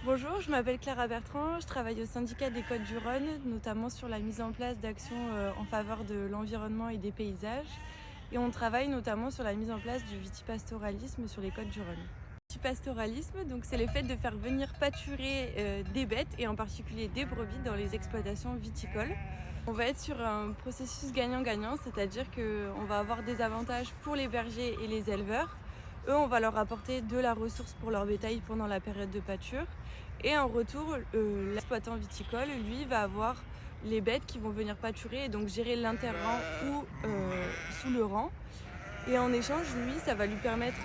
Bonjour, je m'appelle Clara Bertrand, je travaille au syndicat des Côtes du Rhône, notamment sur la mise en place d'actions en faveur de l'environnement et des paysages. Et on travaille notamment sur la mise en place du vitipastoralisme sur les Côtes du Rhône. Le vitipastoralisme, donc, c'est le fait de faire venir pâturer des bêtes, et en particulier des brebis, dans les exploitations viticoles. On va être sur un processus gagnant-gagnant, c'est-à-dire qu'on va avoir des avantages pour les bergers et les éleveurs. Eux, on va leur apporter de la ressource pour leur bétail pendant la période de pâture. Et en retour, l'exploitant viticole, lui, va avoir les bêtes qui vont venir pâturer et donc gérer l'inter-rang ou sous le rang. Et en échange, lui, ça va lui permettre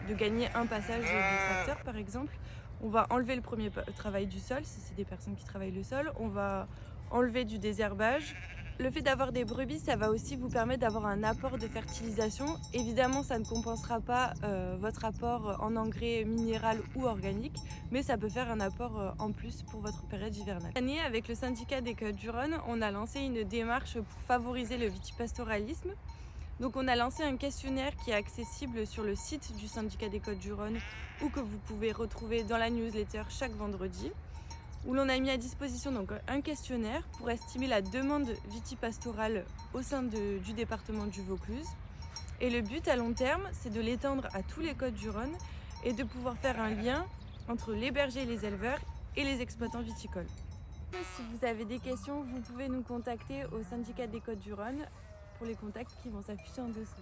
de gagner un passage de tracteur, par exemple. On va enlever le premier travail du sol, si c'est des personnes qui travaillent le sol. On va enlever du désherbage. Le fait d'avoir des brebis, ça va aussi vous permettre d'avoir un apport de fertilisation. Évidemment, ça ne compensera pas votre apport en engrais minéral ou organique, mais ça peut faire un apport en plus pour votre période hivernale. Cette année, avec le syndicat des Côtes du Rhône, on a lancé une démarche pour favoriser le vitipastoralisme. Donc on a lancé un questionnaire qui est accessible sur le site du syndicat des Côtes du Rhône ou que vous pouvez retrouver dans la newsletter chaque vendredi, où l'on a mis à disposition donc un questionnaire pour estimer la demande vitipastorale au sein du département du Vaucluse. Et le but à long terme, c'est de l'étendre à tous les Côtes du Rhône et de pouvoir faire un lien entre les bergers et les éleveurs et les exploitants viticoles. Si vous avez des questions, vous pouvez nous contacter au syndicat des Côtes du Rhône pour les contacts qui vont s'afficher en dessous.